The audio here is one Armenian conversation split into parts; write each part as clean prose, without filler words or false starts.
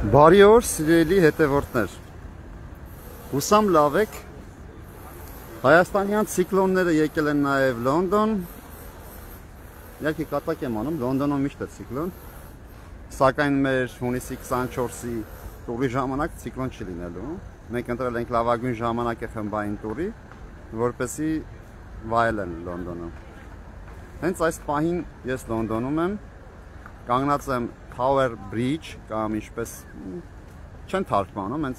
Բարի օր, սիրելի հետևորդներ։ Հուսամ լավ եք։ Հայաստանյան ցիկլոնները եկել են նաև Լոնդոն։ Իհարկե կատակ եմ անում, Լոնդոնում միշտ է ցիկլոն։ Սակայն մեր հունիսի 24-ի տուրի ժամանակ ցիկլոն չի լինելու։ Մենք ընտրել ենք լավագույն ժամանակը խմբային տուրի, որպեսզի վայելեն Լոնդոնում։ Հենց այս պահին ես Լոնդոնում եմ, կանգնած եմ Tower Bridge կամ ինչպես չեն թարգմանում, հենց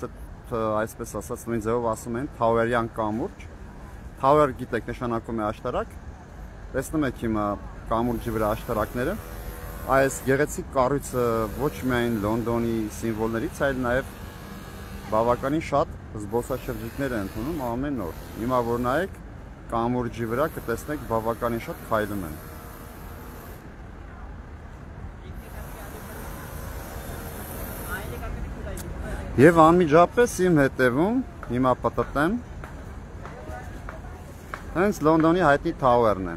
այսպես ասած նույն ձևով ասում են Tower-յան կամուրջ։ Tower գիտեք նշանակում է աշտարակ։ Տեսնում եք հիմա կամուրջի վրա աշտարակները։ Այս գեղեցիկ կառույցը ոչ միայն Լոնդոնի սիմվոլներից, այլ նաև բավականին շատ զբոսաշրջիկներ են ընդունում ամեն օր։ Հիմա որ նայեք կամուրջի վրա կտեսնեք բավականին շատ քայլում են։ Եվ անմիջապես իմ հետևում, հիմա պտտեմ, հենց Լոնդոնի հայտնի Tower-ն է։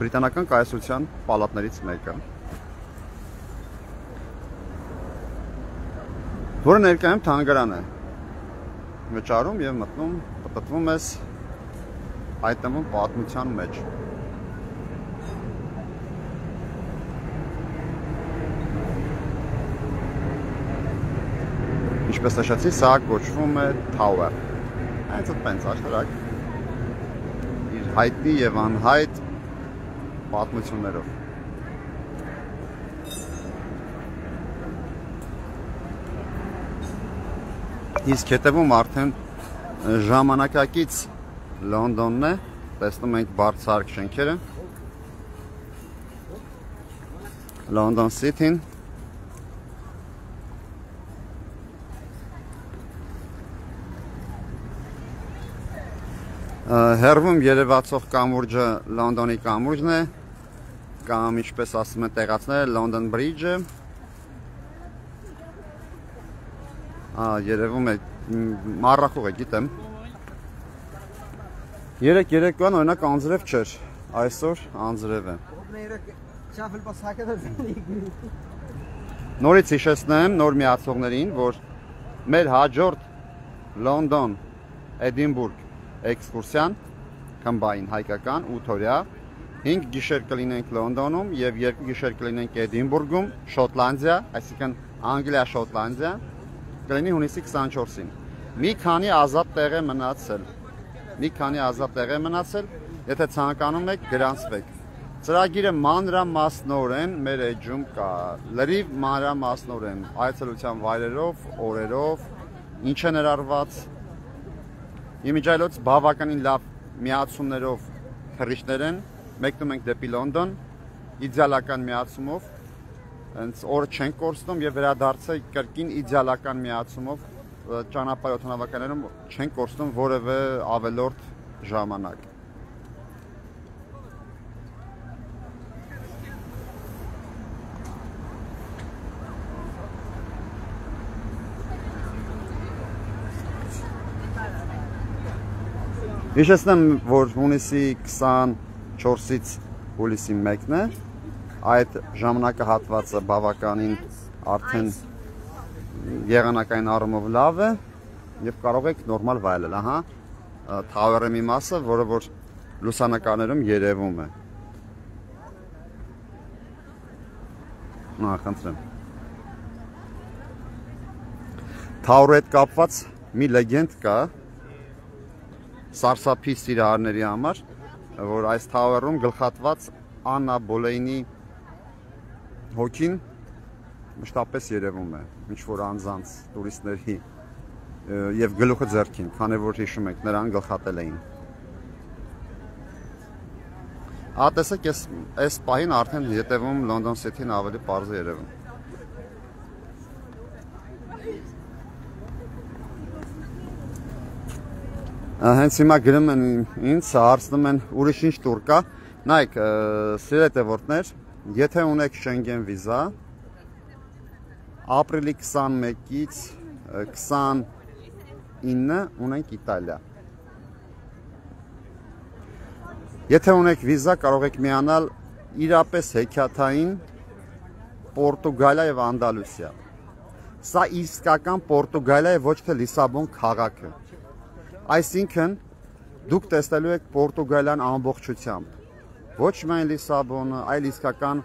Բրիտանական կայսրության պալատներից մեկը։ Որը ներկայում թանգարան է։ Վճարում և մտնում, պտտվում ես այդ տվում պատմության մեջ։ Ինչպես նշեցի, սա կոչվում է Tower։ Հենց այդպես աշտարակ իր հայտնի և անհայտ պատմություններով։ Իսկ հետևում արդեն ժամանակակից Լոնդոնն է, տեսնում ենք բարձրահարկ շենքերը։ London City-ն։ Հեռվում երևացող կամուրջը Լոնդոնի կամուրջն է, կամ ինչպես ասում են տեղացիները London Bridge-ը։ Երևում է մառախուղ է, գիտեմ։ Երեկոյան օրինակ անձրև չէր, այսօր անձրև է։ Նորից հիշեցնեմ նոր միացողներին, որ մեր հաջորդ Լոնդոն, Էդինբուրգ էքսկուրսիան խմբային հայկական 8 օրյա 5 գիշեր կլինենք Լոնդոնում եւ 2 գիշեր կլինենք Էդինբուրգում, Շոտլանդիա, այսինքն Անգլիա, Շոտլանդիա, կլինի հունիսի 24-ին։ Մի քանի ազատ տեղ է մնացել, եթե ցանկանում եք գրանցվեք։ Ծրագիրը մանրամասնորեն մեր էջում կա, լրիվ մանրամասնորեն այցելության վայրերով, օրերով, ինչ է ներառված։ Իմիջայլոց բավականին լավ միացումներով թռիչքներ են, մեկնում ենք դեպի Լոնդոն, իդեալական միացումով, հենց օրը չենք կորցնում և վերադարձը կրկին իդեալական միացումով ճանապարհ օդանավակայանում չենք կորցնում որևէ ավելորդ ժամանակ։ Հիշեցնեմ, որ հունիսի 24-ից հուլիսի 1-ն է, այդ ժամանակահատվածը բավականին արդեն եղանակային առումով լավ է և կարող եք նորմալ վայելել, Tower-ը մի մասը, որը որ լուսանկարներում երևում է։ Խնդրեմ։ Tower-ը հետ կապված մի լեգենդ կա, սարսափի սիրահարների համար, որ այս Tower-ում գլխատված Աննա Բոլեյնի հոգին մշտապես երևում է, ինչ-որ անձանց տուրիստների և գլուխը ձեռքին, քանի որ հիշում եք, նրան գլխատել էին։ Տեսեք, այս պահին արդեն հետևում London City-ն ավելի պարզ է երևում։ Հենց հիմա գրում են ինձ, հարցնում են ուրիշ ինչ տուր կա։ Նայեք, սիրելի հետևորդներ, եթե ունեք Schengen վիզա, ապրիլի 21-ից 29 ունենք Իտալիա։ Եթե ունեք վիզա, կարող եք միանալ իրապես հեքիաթային Պորտուգալիա եւ Անդալուսիա։ Սա իսկական Պորտուգալիա է, ոչ թե Լիսաբոն քաղաքը։ Այսինքն դուք տեսնելու եք Պորտուգալիան ամբողջությամբ։ Ոչ միայն Լիսաբոնը, այլ իսկական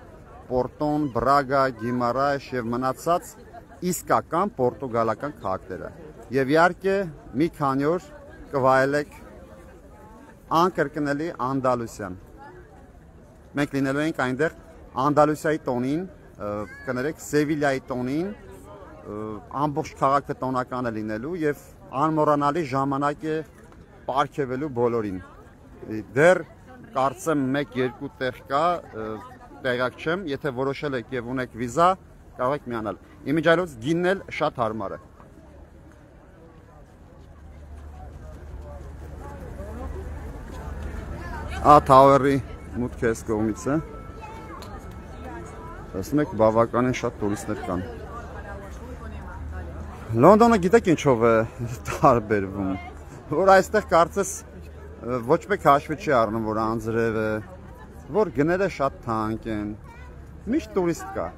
Պորտոն, Բրագա, Գիմարայեշ եւ մնացած իսկական պորտուգալական քաղաքները։ Եվ իհարկե մի քանի օր կվայելեք անկրկնելի Անդալուսիան։ Մենք լինելու ենք այնտեղ Անդալուսիայի տոնին, կներեք Սևիլիայի տոնին, ամբողջ քաղաքը տոնական է լինելու եւ անմոռանալի ժամանակ է պարգևելու բոլորին։ Դեռ կարծեմ 1-2 տեղ կա, տեղակ չեմ, եթե որոշել եք եւ ունեք վիզա, կարող եք միանալ։ Իմիջիայլոց գինն էլ շատ հարմար է։ Թավերի մուտքը այս կողմից է։ Տեսնում եք, բավականին շատ տուրիստներ կան։ Լոնդոնը գիտեք ինչով է տարբերվում, որ այստեղ կարծես ոչ մեկ հաշվի չի առնում, որ անձրև է, որ գները շատ թանկ են, միշտ տուրիստ կա։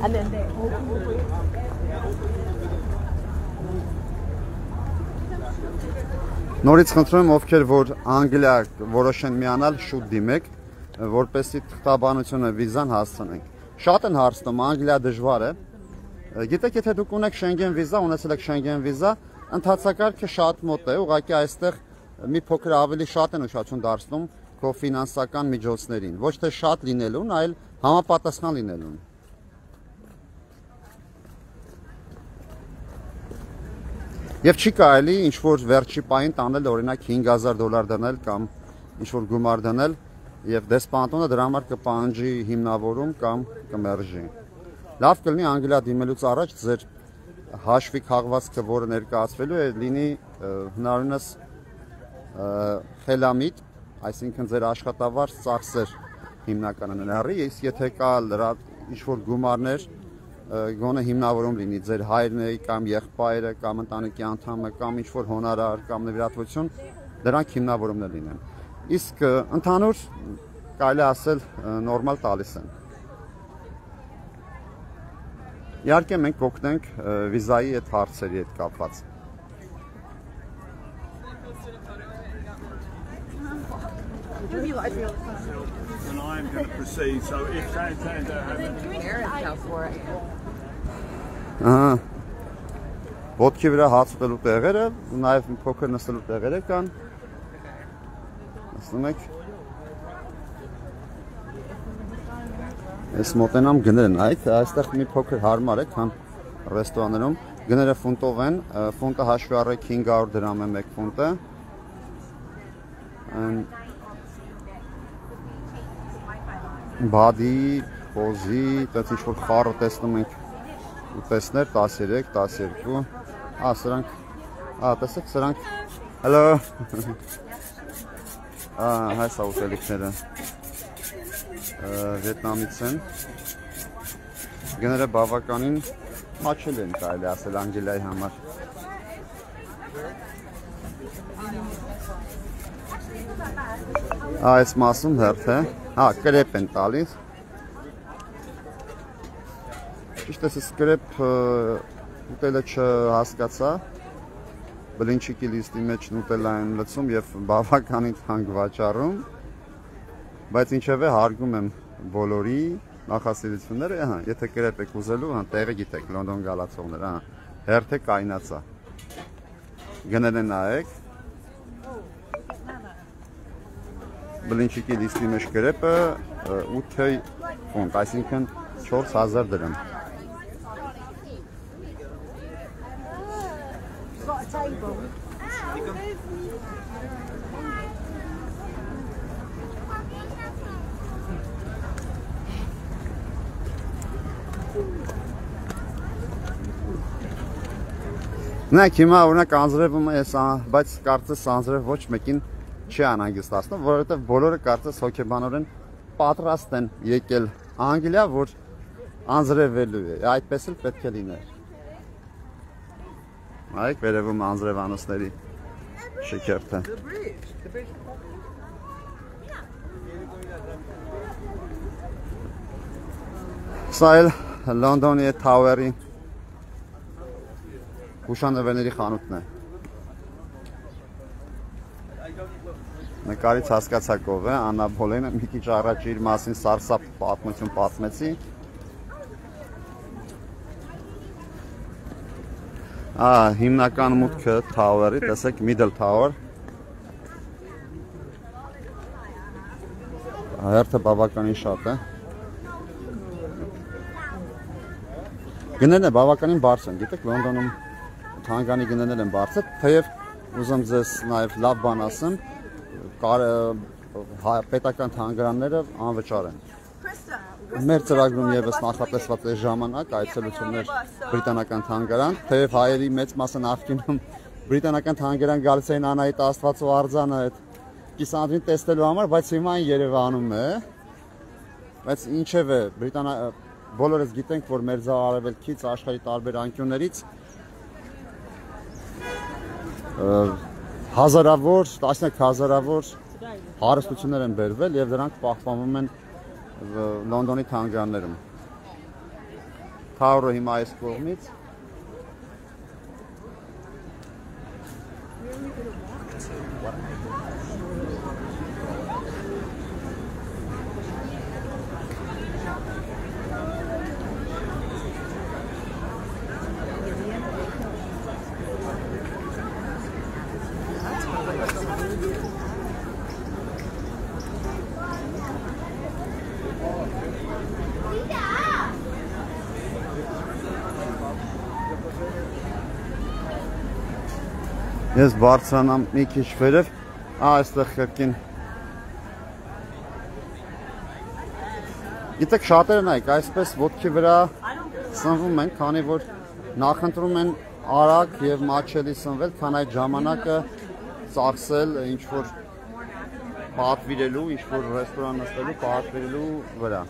And then they Նորից խնդրում եմ, ովքեր որ Անգլիա որոշեն միանալ, շուտ դիմեք, որպեսզի թղթաբանությունը վիզան հասցնենք։ Շատ են հարցնում, Անգլիա դժվար է։ Գիտեք, եթե դուք ունեք Schengen վիզա, ունեցել եք Schengen վիզա, ընթացակարգը շատ մոտ է, ուղղակի այստեղ մի փոքր ավելի շատ են ուշադրություն դարձնում քո ֆինանսական միջոցներին, ոչ թե շատ լինելուն, այլ համապատասխան լինելուն։ Եվ չի կարելի ինչ-որ վերջի պահին տանել օրինակ $5000 դնել կամ ինչ-որ գումար դնել եւ դեսպանատունը դրա համար կպահանջի հիմնավորում կամ կմերժի։ Լավ կլինի Անգլիա դիմելուց առաջ ձեր հաշվի քաղվածքը, որը ներկայացվելու է, լինի հնարավորինս խելամիտ, այսինքն ձեր աշխատավարձ ծախսեր հիմնականը ներառի, իսկ եթե կա ինչ-որ գումարներ, գոնե հիմնավորում լինի ձեր հայրն է կամ եղբայրը կամ ընտանիքի անդամը կամ ինչ-որ հոնորար կամ նվիրատվություն, դրանք հիմնավորումներ լինեն։ Իսկ ընդհանուր կարելի ասել նորմալ տալիս են։ Իհարկե մենք կօգնենք վիզայի այդ հարցերի հետ կապված։ And I'm going to proceed. So if Santander Ոտքի վրա հաց ուտելու տեղերը, նաև փոքր նստելու տեղերը կան։ Ասում եք։ Այս մոտենամ գները նայեք, այստեղ մի փոքր հարմար է, քան ռեստորաններում։ Գները ֆունտով են, ֆունտը հաշվի առեք 500 դրամ է 1 ֆունտը։ Բադի, խոզի, տենց ինչ-որ խառը տեսնում ենք ուտեսներ, 13, 12, սրանք, տեսեք, սրանք, հելո, հայս ուտելիքները, Վիետնամից են, գները բավականին մաչել են կարելի ասել Անգլիայի համար։ Այս մասում հերթ է, կրեպ են տալիս։ Ճիշտ է, կրեպ ուտելը չհասկացա, բլինչիկի լիստի մեջ ուտելա են լցում և բավականին թանկ վաճառում, բայց ինչևէ հարգում եմ բոլորի նախասիրությունները, եթե կրեպ եք ուզելու, տեղը գիտեք, Լոնդոն գալացողներ, հերթ է կայնացա։ Գները նայեք։ Բլինչիկի լիստի մեջ կրեպը 8 ֆունտ, այսինքն 4000 դրամ։ Նայեք, հիմա օրինակ անձրևում է, բայց կարծես անձրև ոչ մեկին չի անհանգստացնում, որովհետև բոլորը կարծես հոգեբանորեն պատրաստ են եկել Անգլիա, որ անձրևելու է, այդպես էլ պետք է լիներ։ Այք վերևում անձրևանոցների շքերթը։ Սա էլ Լոնդոնի Թաուերի հուշանվերների խանութն է։ Նկարից հասկացաք ով է, Աննա Բոլենը մի քիչ առաջ իր մասին սարսափ պատմություն պատմեցի։ Հիմնական մուտքը Թաուերի, տեսեք Middle Tower։ Հերթը բավականին շատ է։ Գներն է բավականին բարձր են, գիտեք Լոնդոնում թանգարանի գներն են բարձր, թեև ուզում ձեզ նաև լավ բան ասեմ, պետական թանգարանները անվճար են։ Մեր ծրագրում եւս նախատեսված է ժամանակ այցելություններ բրիտանական թանգարան, թեև հայերի մեծ մասը նախկինում բրիտանական թանգարան գալիս էին Անահիտ Աստվածու արձանը այդ կիսանդրին տեսնելու համար, բայց հիմա այն Երևանում է։ Բայց ինչև է, բոլորս գիտենք, որ մեր արևելքից աշխարհի տարբեր անկյուններից հազարավոր, տասնյակ հազարավոր հարստություններ են բերվել եւ դրանք պահպանվում են Լոնդոնի թանգարաններում։ Թաուրը հիմա այս կողմից Ես բարձրանամ մի քիչ վերև, այստեղ կրկին։ Գիտեք շատերը նայեք, այսպես ոտքի վրա սնվում են, քանի որ նախընտրում են արագ եւ մատչելի սնվել, քան այդ ժամանակը ծախսել ինչ-որ պատվիրելու, ինչ-որ ռեստորան նստելու, պատվիրելու վրա։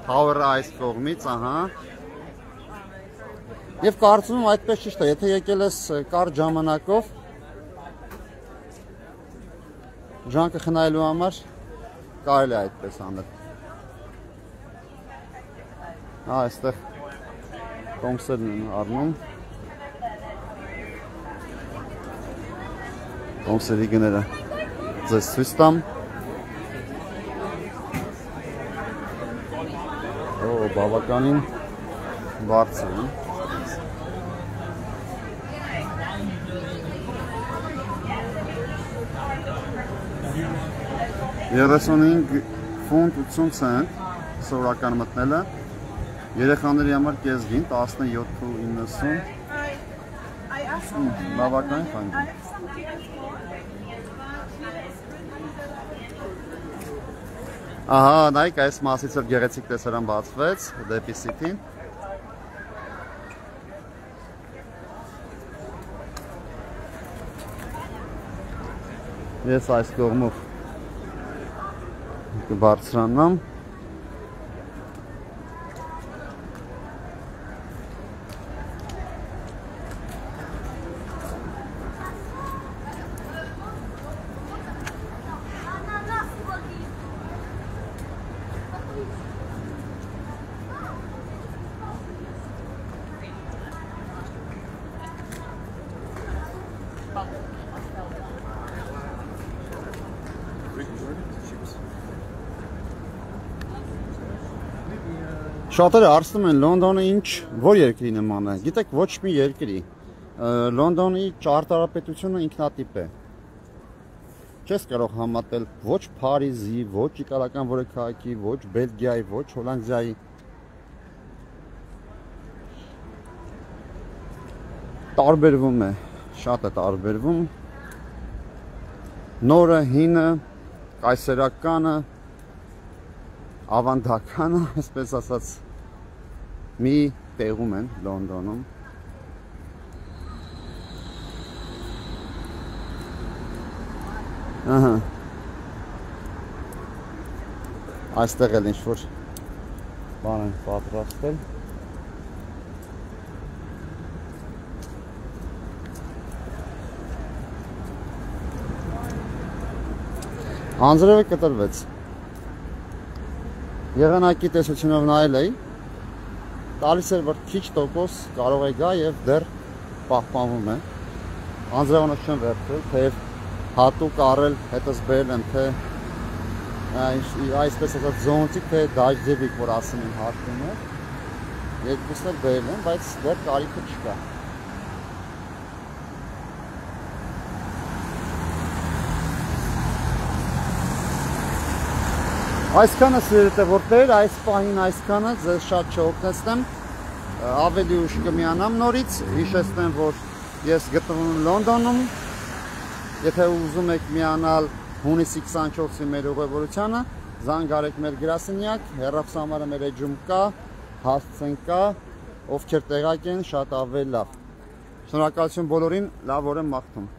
Թաուրը այս կողմից, ահա։ Եվ կարծում եմ այդպես ճիշտ է, եթե եկել ես կարճ ժամանակով Ժանկը խնայելու համար կարելի է այդպես անել։ Այստեղ կոմսերն են առնում։ Կոմսերի գները ձեզ ցույց տամ։ Բավականին բարձր է։ 35 ֆունտ 80 ցենտ սովորական մտնելը, երեխաների համար կեսգին 17.90 բավականին խանգի։ Ահա, նայք այս մասից էլ գեղեցիկ տեսարան բացվեց դեպի Սիթին։ Ես այս կողմով կբարձրանամ։ Շատերը հարցնում են Լոնդոնը որ երկրի նման է։ Գիտեք, ոչ մի երկրի։ Լոնդոնի ճարտարապետությունը ինքնատիպ է։ Չես կարող համատել ոչ Փարիզի, ոչ իտալական որևէ քաղաքի, ոչ Բելգիայի, ոչ Հոլանդիայի։ Տարբերվում է, շատ է տարբերվում։ Նորը, հինը, կայսերականը, ավանդականը, այսպես ասած, մի տեղում են Լոնդոնում։ Այստեղ էլ ինչ-որ բան են պատրաստել։ Անձրևը կտրվեց։ Եղանակի տեսությունով նայել էի, տալիս էր, որ քիչ տոկոս կարող է գա եւ դեռ պահպանվում է։ Անձրևանոց չեմ վերցրել, թեև հատուկ առել հետս բերել եմ, թե այսպես ասած զոնտիկ, թե դաջդևիկ, որ ասում են հարկում է։ Երկուսն էլ բերել եմ, բայց դեռ կարիքը չկա։ Այսքանը սիրելի որտեր, այս պահին այսքանը ձեզ շատ չօգնեցնեմ, ավելի ուշ կմիանամ նորից, հիշեցնեմ, որ ես գտնվում եմ Լոնդոնում, եթե ուզում եք միանալ հունիսի 24-ի մեր ուղևորությանը, զանգ արեք մեր գրասենյակ, հեռախոսահամարը մեր էջում կա, հասցեն կա, ովքեր տեղակ են, շատ ավելի լավ։ Շնորհակալություն բոլորին, լավ օր եմ մաղթում։